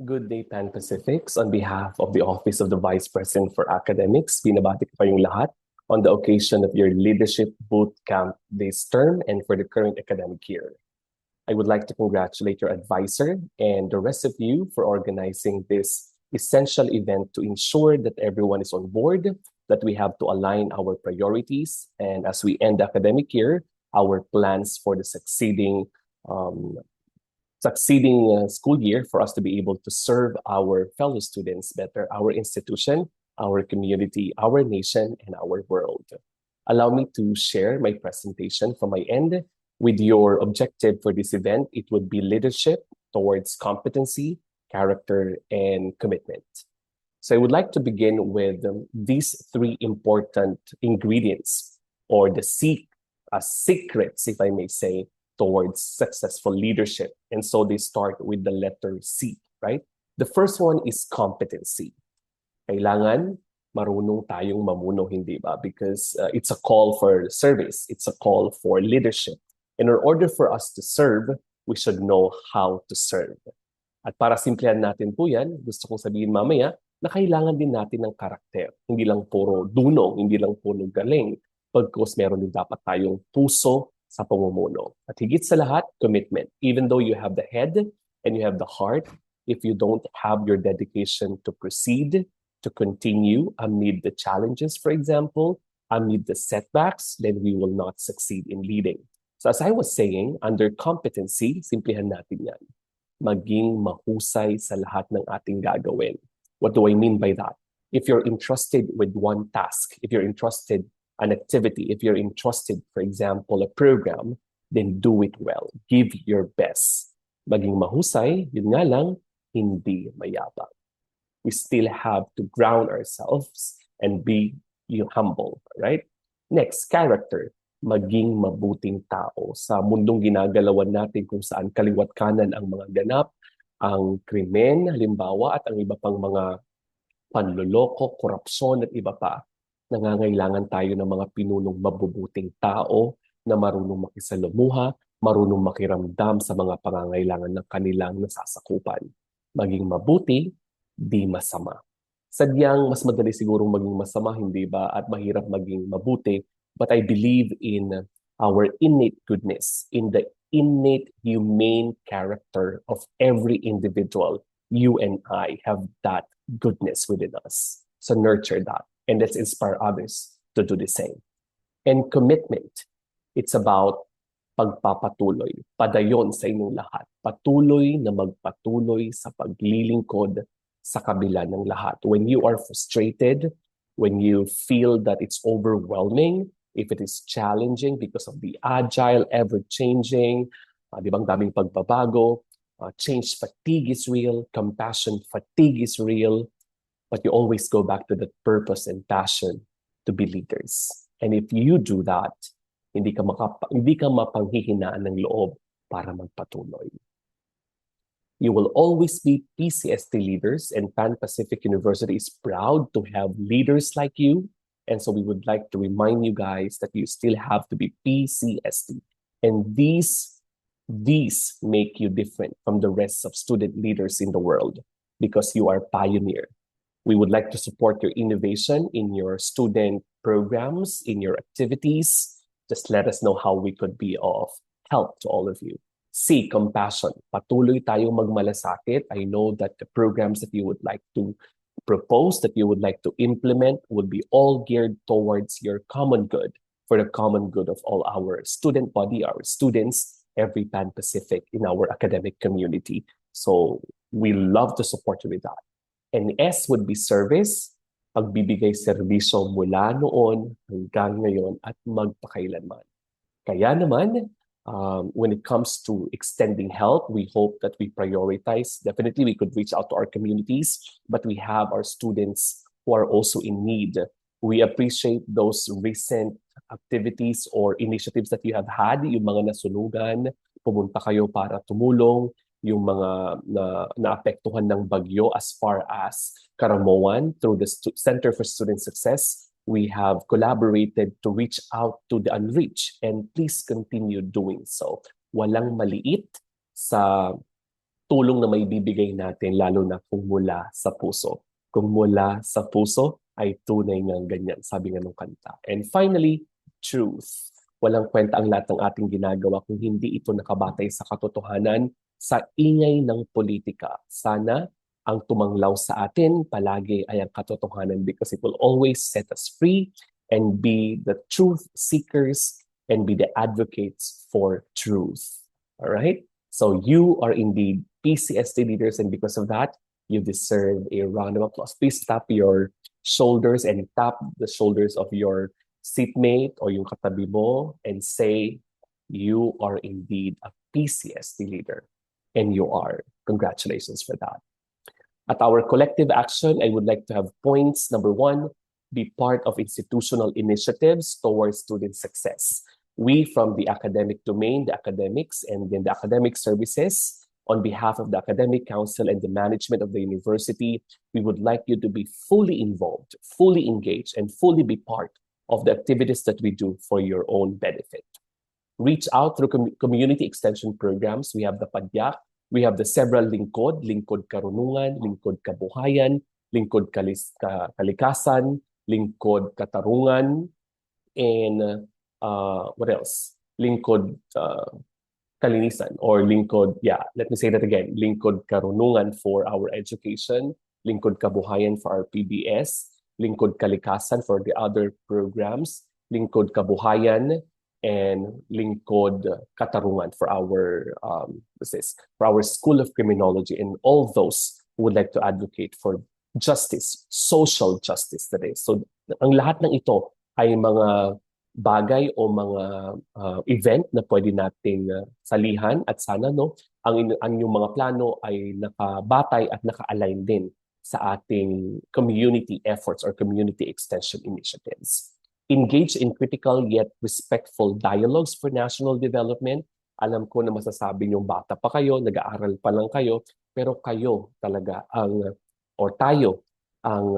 Good day, Pan Pacifics. On behalf of the Office of the Vice President for Academics, binabati ko kayong lahat on the occasion of your Leadership Boot Camp this term and for the current academic year. I would like to congratulate your advisor and the rest of you for organizing this essential event to ensure that everyone is on board, that we have to align our priorities, and as we end the academic year, our plans for the um, succeeding school year for us to be able to serve our fellow students better, our institution, our community, our nation, and our world. Allow me to share my presentation from my end. With your objective for this event, it would be leadership towards competency, character, and commitment. So I would like to begin with these three important ingredients or the secrets, if I may say, towards successful leadership. And so they start with the letter C, right? The first one is competency. Kailangan marunong tayong mamuno, hindi ba? Because it's a call for service. It's a call for leadership. And in order for us to serve, we should know how to serve. At para simplihan natin po yan, gusto kong sabihin mamaya na kailangan din natin ng karakter. Hindi lang puro dunong, hindi lang puro galing. Pagkos meron din dapat tayong puso sa pamumuno. At higit sa lahat, commitment. Even though you have the head and you have the heart, if you don't have your dedication to proceed, to continue amid the challenges, for example, amid the setbacks, then we will not succeed in leading. So as I was saying, under competency, simplihan natin yan. Maging mahusay sa lahat ng ating gagawin. What do I mean by that? If you're entrusted with one task, if you're entrusted an activity, if you're entrusted, for example, a program, then do it well. Give your best. Maging mahusay, yun nga lang, hindi mayabang. We still have to ground ourselves and be humble, right? Next, character. Maging mabuting tao. Sa mundong ginagalawan natin kung saan kaliwat kanan ang mga ganap, ang krimen, halimbawa, at ang iba pang mga panloloko, korupsyon at iba pa, nangangailangan tayo ng mga pinunong mabubuting tao na marunong makisalamuha, marunong makiramdam sa mga pangangailangan ng kanilang nasasakupan. Maging mabuti, di masama. Sadyang mas madali sigurong maging masama, hindi ba? At mahirap maging mabuti. But I believe in our innate goodness, in the innate humane character of every individual. You and I have that goodness within us. So nurture that. And let's inspire others to do the same. And commitment, it's about pagpapatuloy. Padayon sa inyong lahat. Patuloy na magpatuloy sa paglilingkod sa kabila ng lahat. When you are frustrated, when you feel that it's overwhelming, if it is challenging because of the agile, ever-changing, di ba, daming pagbabago, change fatigue is real, compassion fatigue is real, but you always go back to that purpose and passion to be leaders. And if you do that, hindi ka mapanghihinaan ng loob para magpatuloy. You will always be PCST leaders, and Pan Pacific University is proud to have leaders like you. And so we would like to remind you guys that you still have to be PCST. And these make you different from the rest of student leaders in the world because you are pioneer. We would like to support your innovation in your student programs, in your activities. Just let us know how we could be of help to all of you. C, compassion. Patuloy tayong magmalasakit. I know that the programs that you would like to propose, that you would like to implement, would be all geared towards your common good, for the common good of all our student body, our students, every Pan Pacific in our academic community. So we love to support you with that. And S would be service, pagbibigay serbisyo mula noon hanggang ngayon at magpakailanman. Kaya naman, when it comes to extending help, we hope that we prioritize. Definitely, we could reach out to our communities, but we have our students who are also in need. We appreciate those recent activities or initiatives that you have had, yung mga nasunugan, pumunta kayo para tumulong, yung mga naapektuhan ng bagyo as far as Karamoan through the Center for Student Success. We have collaborated to reach out to the unreached, and please continue doing so. Walang maliit sa tulong na may bibigay natin lalo na kung mula sa puso. Kung mula sa puso ay tunay ng ganyan, sabi nga ng kanta. And finally, truth. Walang kwenta ang lahat ng ating ginagawa kung hindi ito nakabatay sa katotohanan, sa ingay ng politika. Sana ang tumanglaw sa atin palagi ay ang katotohanan because it will always set us free and be the truth seekers and be the advocates for truth. All right? So you are indeed PCST leaders, and because of that, you deserve a round of applause. Please tap your shoulders and tap the shoulders of your seatmate or yung katabi mo and say, you are indeed a PCST leader. And you are. Congratulations for that. At our collective action, I would like to have points. Number one, be part of institutional initiatives towards student success. We from the academic domain, the academics, and then the academic services, on behalf of the Academic Council and the management of the university, we would like you to be fully involved, fully engaged, and fully be part of the activities that we do for your own benefit. Reach out through community extension programs. We have the Padyak, we have the several Lingkod, Lingkod Karunungan, Lingkod Kabuhayan, Lingkod Kalikasan, Lingkod Katarungan, and what else? Lingkod Kalinisan or Lingkod, let me say that again. Lingkod Karunungan for our education, Lingkod Kabuhayan for our PBS, Lingkod Kalikasan for the other programs, Lingkod Kabuhayan, and Lingkod Katarungan for our for our School of Criminology, and all those who would like to advocate for justice, social justice today. So ang lahat ng ito ay mga bagay o mga event na pwede nating salihan at sana ang inyong mga plano ay nakabatay at naka-align din sa ating community efforts or community extension initiatives. Engage in critical yet respectful dialogues for national development. Alam ko na masasabi niyong bata pa kayo, nag-aaral pa lang kayo, pero kayo talaga or tayo ang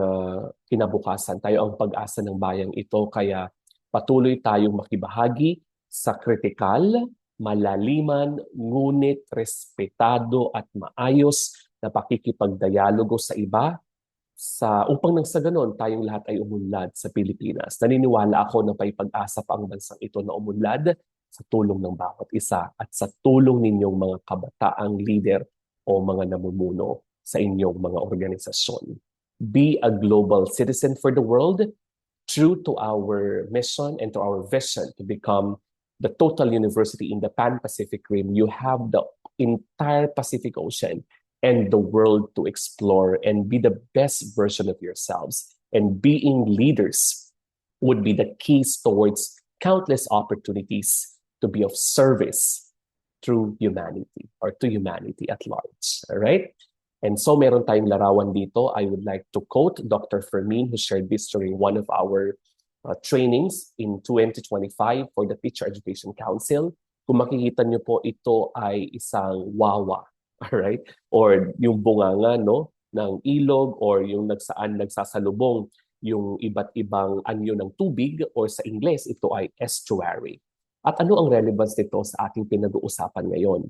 kinabukasan, tayo ang pag-asa ng bayang ito, kaya patuloy tayong makibahagi sa kritikal, malaliman, ngunit respetado at maayos na pakikipagdialogo sa iba upang nang sa ganon tayong lahat ay umunlad sa Pilipinas. Naniniwala ako na may pag-asa pa ang bansang ito na umunlad sa tulong ng bawat isa at sa tulong ninyong mga kabataang leader o mga namumuno sa inyong mga organisasyon. Be a global citizen for the world, true to our mission and to our vision to become the total university in the Pan-Pacific Rim. You have the entire Pacific Ocean and the world to explore and be the best version of yourselves. And being leaders would be the keys towards countless opportunities to be of service through humanity or to humanity at large. All right? And so meron tayong larawan dito. I would like to quote Dr. Fermin, who shared this during one of our trainings in 2025 for the Teacher Education Council. Kung makikita niyo po, ito ay isang wawa. Alright? Or yung bunganga ng ilog, or yung nagsasalubong yung iba't ibang anyo ng tubig, or sa Ingles, ito ay estuary. At ano ang relevance nito sa ating pinag-uusapan ngayon?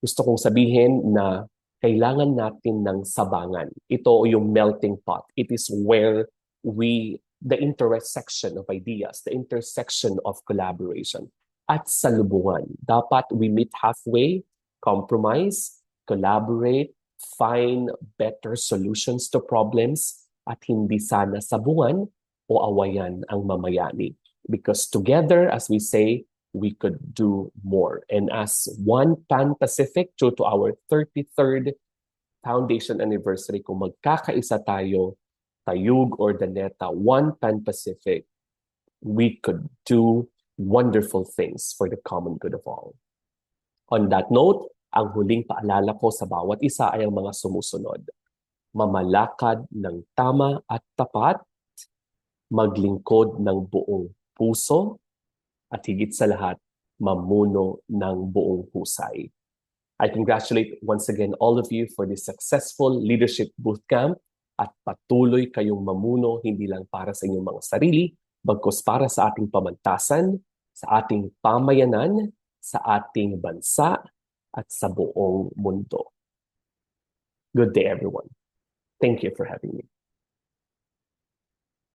Gusto kong sabihin na kailangan natin ng sabangan. Ito yung melting pot. It is where the intersection of ideas, the intersection of collaboration. At salubungan, dapat we meet halfway, compromise, collaborate, find better solutions to problems, at hindi sana sabungan o awayan ang mamayani. Because together, as we say, we could do more. And as one Pan-Pacific, true to our 33rd foundation anniversary, kung magkakaisa tayo, Tayug or Daneta, one Pan-Pacific, we could do wonderful things for the common good of all. On that note, ang huling paalala ko sa bawat isa ay ang mga sumusunod. Mamalakad ng tama at tapat, maglingkod ng buong puso, at higit sa lahat, mamuno ng buong husay. I congratulate once again all of you for this successful leadership bootcamp, at patuloy kayong mamuno hindi lang para sa inyong mga sarili, bagkus para sa ating pamantasan, sa ating pamayanan, sa ating bansa, at sa buong mundo. Good day, everyone. Thank you for having me.